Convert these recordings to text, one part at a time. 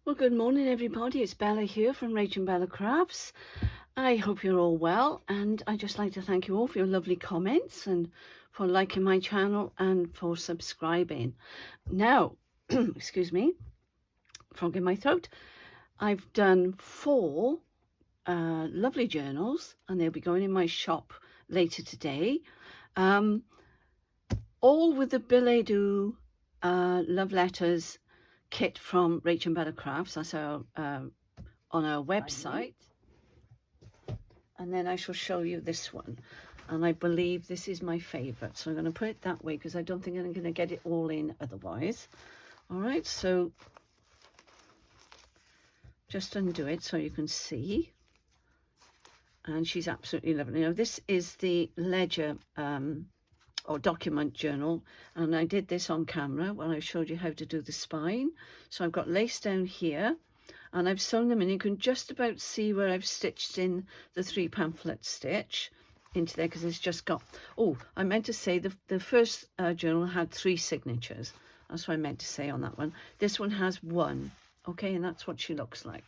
Well, good morning, everybody. It's Bella here from Rachel and Bella Crafts. I hope you're all well, and I'd just like to thank you all for your lovely comments and for liking my channel and for subscribing. Now, excuse me, frog in my throat. I've done 4 lovely journals, and they'll be going in my shop later today. All with the Billet Doux love letters kit from Rachel and Bella Crafts. That's our on our website. And then I shall show you this one, and I believe this is my favorite, so I'm going to put it that way because I don't think I'm going to get it all in otherwise. All right, so just undo it so you can see. And she's absolutely lovely. Now this is the ledger or document journal, and I did this on camera when I showed you how to do the spine. So I've got lace down here, and I've sewn them in. You can just about see where I've stitched in the 3 pamphlet stitch into there, because it's just got, oh, I meant to say the first journal had 3 signatures. That's what I meant to say on that one. This one has 1, okay, and that's what she looks like.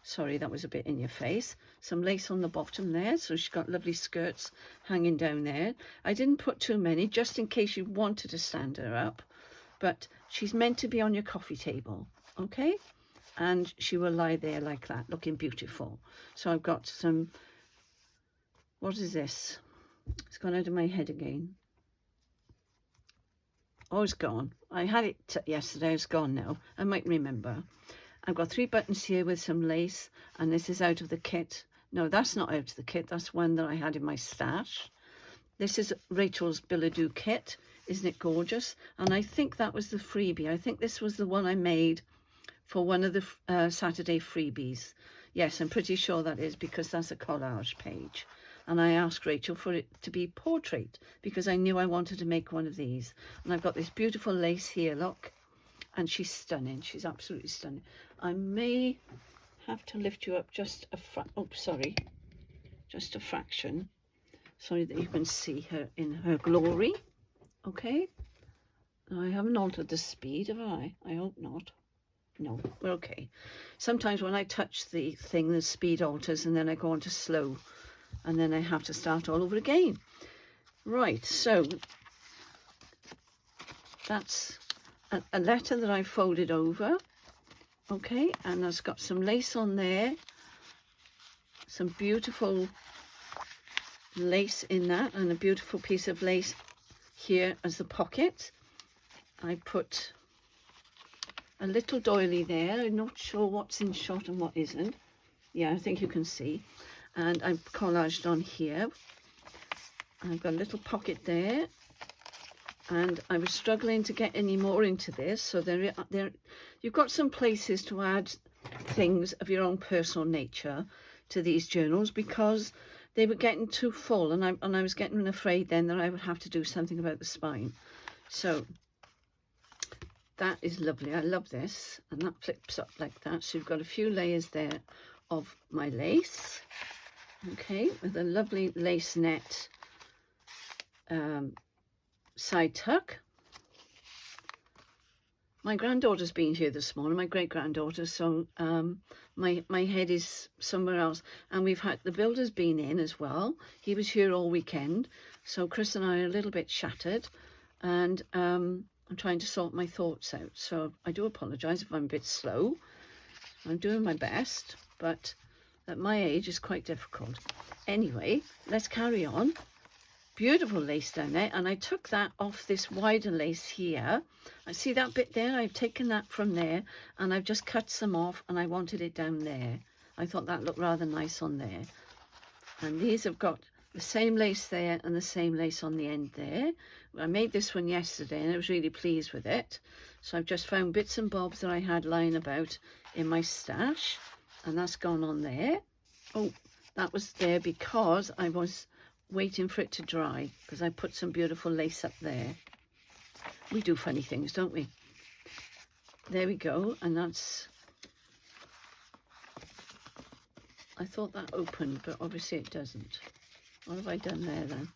Sorry, that was a bit in your face. Some lace on the bottom there, so she's got lovely skirts hanging down there. I didn't put too many, just in case you wanted to stand her up, but she's meant to be on your coffee table, okay? And she will lie there like that, looking beautiful. So I've got some, what is this? It's gone out of my head again. Oh, it's gone. I had it yesterday, it's gone now. I might remember. I've got 3 buttons here with some lace, and this is out of the kit. No, that's not out of the kit. That's one that I had in my stash. This is Rachel's Billet Doux kit. Isn't it gorgeous? And I think that was the freebie. I think this was the one I made for one of the Saturday freebies. Yes, I'm pretty sure that is, because that's a collage page. And I asked Rachel for it to be portrait because I knew I wanted to make one of these. And I've got this beautiful lace here, look. And she's stunning. She's absolutely stunning. I may have to lift you up just a just a fraction, so that you can see her in her glory. Okay. I haven't altered the speed, have I? I hope not. No, we're okay. Sometimes when I touch the thing, the speed alters, and then I go on to slow, and then I have to start all over again. Right, so that's a letter that I folded over, okay, and it's got some lace on there, some beautiful lace in that, and a beautiful piece of lace here as the pocket. I put a little doily there. I'm not sure what's in shot and what isn't. Yeah, I think you can see. And I've collaged on here. I've got a little pocket there. And I was struggling to get any more into this, so you've got some places to add things of your own personal nature to these journals, because they were getting too full, and I was getting afraid then that I would have to do something about the spine. So that is lovely. I love this, and that flips up like that. So you've got a few layers there of my lace, okay, with a lovely lace net side tuck. My granddaughter's been here this morning, my great-granddaughter, so my head is somewhere else. And we've had the builder's been in as well. He was here all weekend, so Chris and I are a little bit shattered, and I'm trying to sort my thoughts out. So I do apologise if I'm a bit slow. I'm doing my best, but at my age it's quite difficult. Anyway, let's carry on. Beautiful lace down there, and I took that off this wider lace here. I see that bit there. I've taken that from there, and I've just cut some off, and I wanted it down there. I thought that looked rather nice on there. And these have got the same lace there and the same lace on the end there. I made this one yesterday, and I was really pleased with it. So I've just found bits and bobs that I had lying about in my stash, and that's gone on there. Oh, that was there because I was waiting for it to dry, because I put some beautiful lace up there. We do funny things, don't we? There we go, and that's, I thought that opened, but obviously it doesn't. What have I done there then?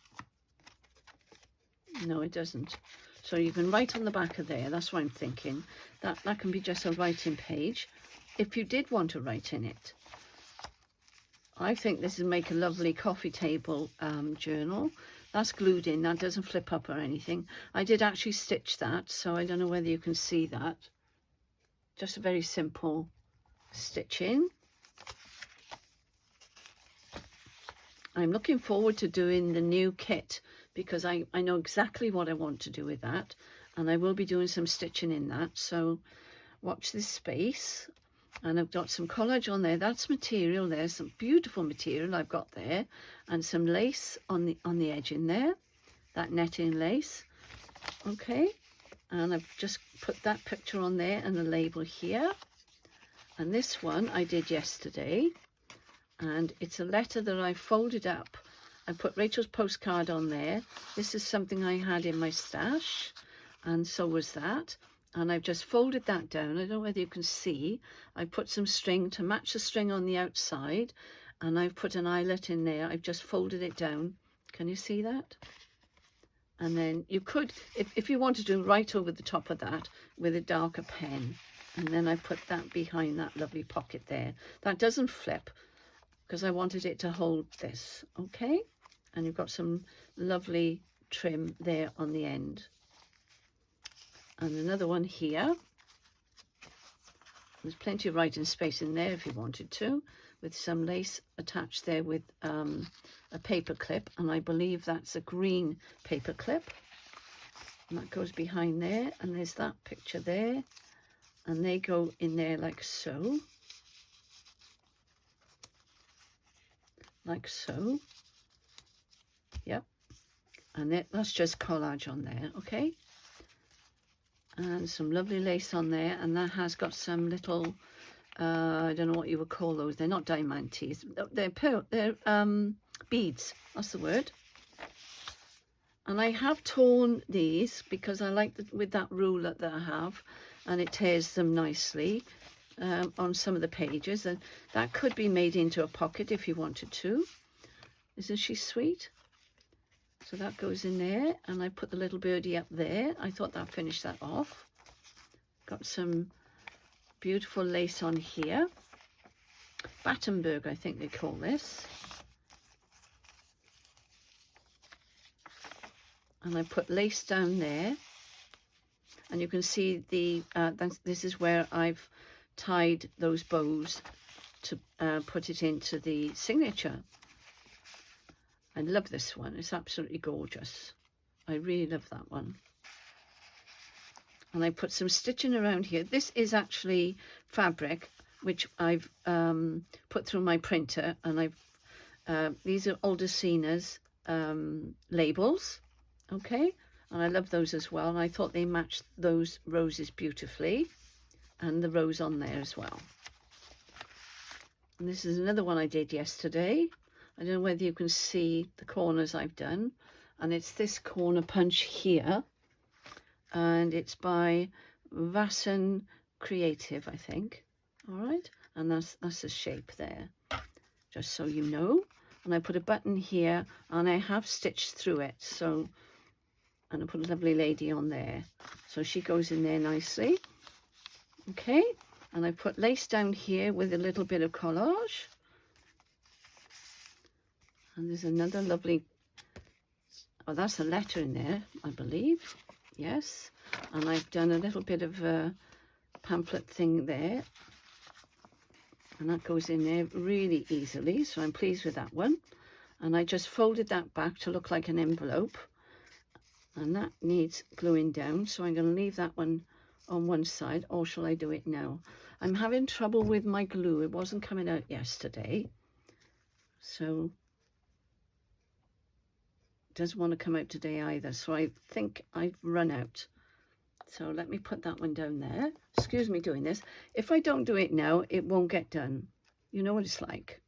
No, it doesn't. So you can write on the back of there. That's what I'm thinking. That can be just a writing page. if you did want to write in it. I think this would make a lovely coffee table journal. That's glued in, that doesn't flip up or anything. I did actually stitch that, so I don't know whether you can see that. Just a very simple stitching. I'm looking forward to doing the new kit because I know exactly what I want to do with that, and I will be doing some stitching in that, so watch this space. And I've got some collage on there. That's material there, some beautiful material I've got there, and some lace on the edge in there, that netting lace. Okay, and I've just put that picture on there and a label here. And this one I did yesterday, and it's a letter that I folded up. I put Rachel's postcard on there. This is something I had in my stash, and so was that. And I've just folded that down. I don't know whether you can see. I put some string to match the string on the outside, and I've put an eyelet in there. I've just folded it down. Can you see that? And then you could, if you wanted to, write over the top of that with a darker pen. And then I put that behind that lovely pocket there. That doesn't flip because I wanted it to hold this, okay? And you've got some lovely trim there on the end. And another one here. There's plenty of writing space in there if you wanted to, with some lace attached there with a paper clip, and I believe that's a green paper clip. And that goes behind there, and there's that picture there, and they go in there like so. Like so. Yep. And that's just collage on there, okay? And some lovely lace on there, and that has got some little I don't know what you would call those. They're not diamantes. They're beads. That's the word. And I have torn these because I like with that ruler that I have, and it tears them nicely on some of the pages, and that could be made into a pocket if you wanted to. Isn't she sweet? So that goes in there, and I put the little birdie up there. I thought that finished that off. Got some beautiful lace on here. Battenberg, I think they call this. And I put lace down there. And you can see this is where I've tied those bows to put it into the signature. I love this one. It's absolutely gorgeous. I really love that one. And I put some stitching around here. This is actually fabric, which I've put through my printer. And these are Aldecina's labels. Okay. And I love those as well. And I thought they matched those roses beautifully. And the rose on there as well. And this is another one I did yesterday. I don't know whether you can see the corners I've done, and it's this corner punch here, and it's by Vasson Creative, I think. All right, and that's the shape there, just so you know. And I put a button here, and I have stitched through it, so, and I put a lovely lady on there, so she goes in there nicely. Okay, and I put lace down here with a little bit of collage. And there's another lovely, oh, that's a letter in there, I believe. Yes. And I've done a little bit of a pamphlet thing there. And that goes in there really easily. So I'm pleased with that one. And I just folded that back to look like an envelope. And that needs gluing down. So I'm going to leave that one on one side. Or shall I do it now? I'm having trouble with my glue. It wasn't coming out yesterday. So doesn't want to come out today either, so I think I've run out. So let me put that one down there. Excuse me doing this. If I don't do it now, it won't get done. You know what it's like.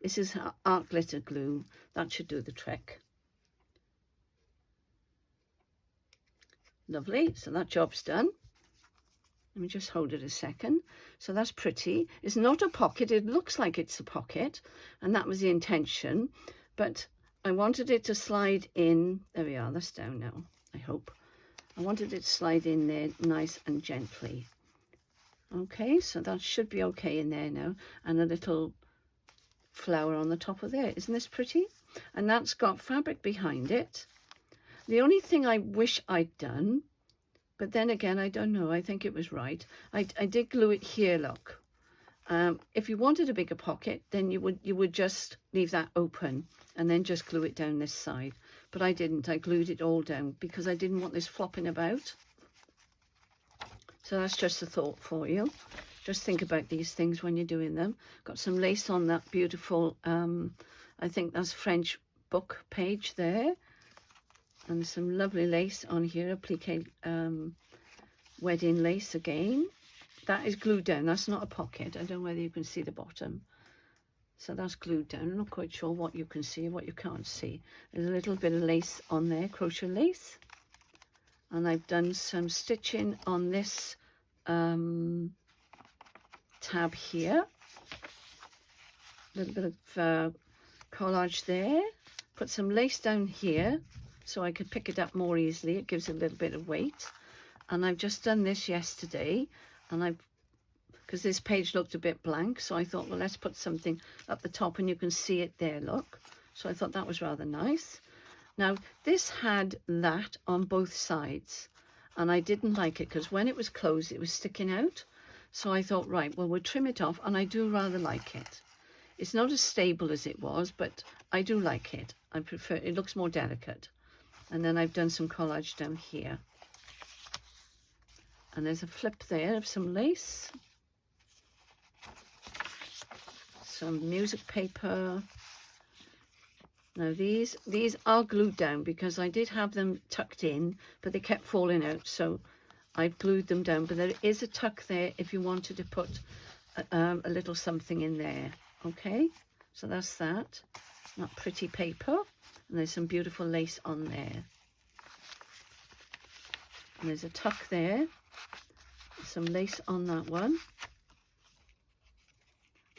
This is art glitter glue. That should do the trick. Lovely. So that job's done. Let me just hold it a second. So that's pretty. It's not a pocket. It looks like it's a pocket, and that was the intention, but I wanted it to slide in. There we are. That's down now, I hope. I wanted it to slide in there nice and gently. Okay, so that should be okay in there now. And a little flower on the top of there. Isn't this pretty? And that's got fabric behind it. The only thing I wish I'd done, but then again, I don't know, I think it was right. I did glue it here, look. If you wanted a bigger pocket, then you would just leave that open and then just glue it down this side. But I didn't. I glued it all down because I didn't want this flopping about. So that's just a thought for you. Just think about these things when you're doing them. Got some lace on that beautiful, I think that's French book page there. And some lovely lace on here, applique wedding lace again. That is glued down. That's not a pocket. I don't know whether you can see the bottom. So that's glued down. I'm not quite sure what you can see, what you can't see. There's a little bit of lace on there, crochet lace. And I've done some stitching on this tab here. A little bit of collage there. Put some lace down here so I could pick it up more easily. It gives a little bit of weight. And I've just done this yesterday, and because this page looked a bit blank, so I thought, well, let's put something up the top and you can see it there, look. So I thought that was rather nice. Now, this had that on both sides, and I didn't like it because when it was closed, it was sticking out. So I thought, right, well, we'll trim it off, and I do rather like it. It's not as stable as it was, but I do like it. I prefer it. It looks more delicate. And then I've done some collage down here. And there's a flip there of some lace. Some music paper. Now these are glued down because I did have them tucked in, but they kept falling out, so I've glued them down. But there is a tuck there if you wanted to put a little something in there. Okay, so that's that pretty paper, and there's some beautiful lace on there. And there's a tuck there, some lace on that one.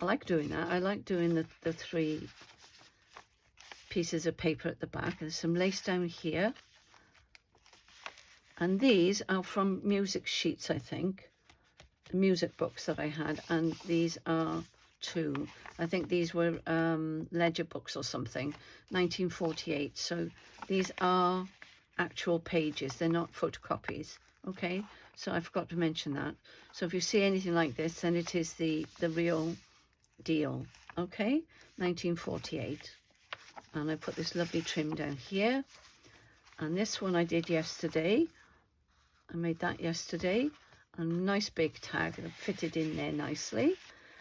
I like doing that. I like doing the 3 pieces of paper at the back. There's some lace down here. And these are from music sheets, I think. The music books that I had. And these are 2. I think these were ledger books or something. 1948. So these are actual pages. They're not photocopies. Okay. So I forgot to mention that. So if you see anything like this, then it is the real deal. Okay. 1948. And I put this lovely trim down here. And this one I did yesterday. I made that yesterday. A nice big tag that fitted in there nicely.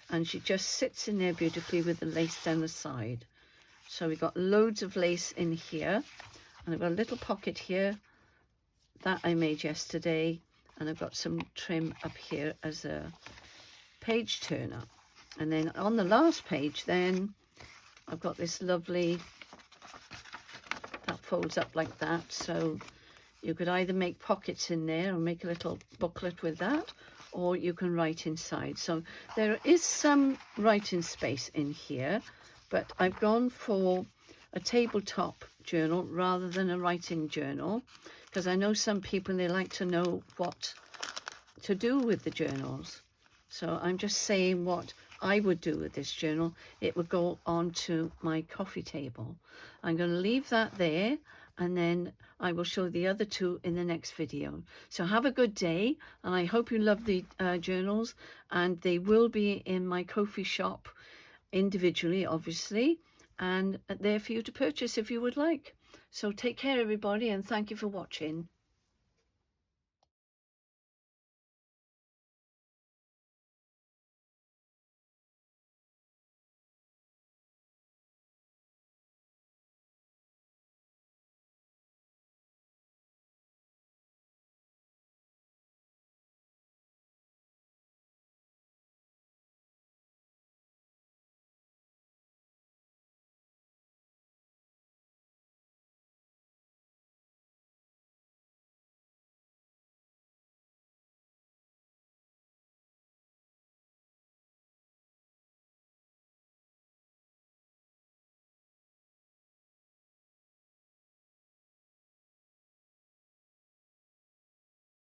And she just sits in there beautifully with the lace down the side. So we got loads of lace in here. And I've got a little pocket here that I made yesterday. And I've got some trim up here as a page turner. And then on the last page then, I've got this lovely, that folds up like that. So you could either make pockets in there or make a little booklet with that, or you can write inside. So there is some writing space in here, but I've gone for a tabletop journal rather than a writing journal, because I know some people, they like to know what to do with the journals. So I'm just saying what I would do with this journal. It would go onto my coffee table. I'm going to leave that there, and then I will show the other 2 in the next video. So have a good day, and I hope you love the journals, and they will be in my KoFi shop individually, obviously, and there for you to purchase if you would like. So take care, everybody, and thank you for watching.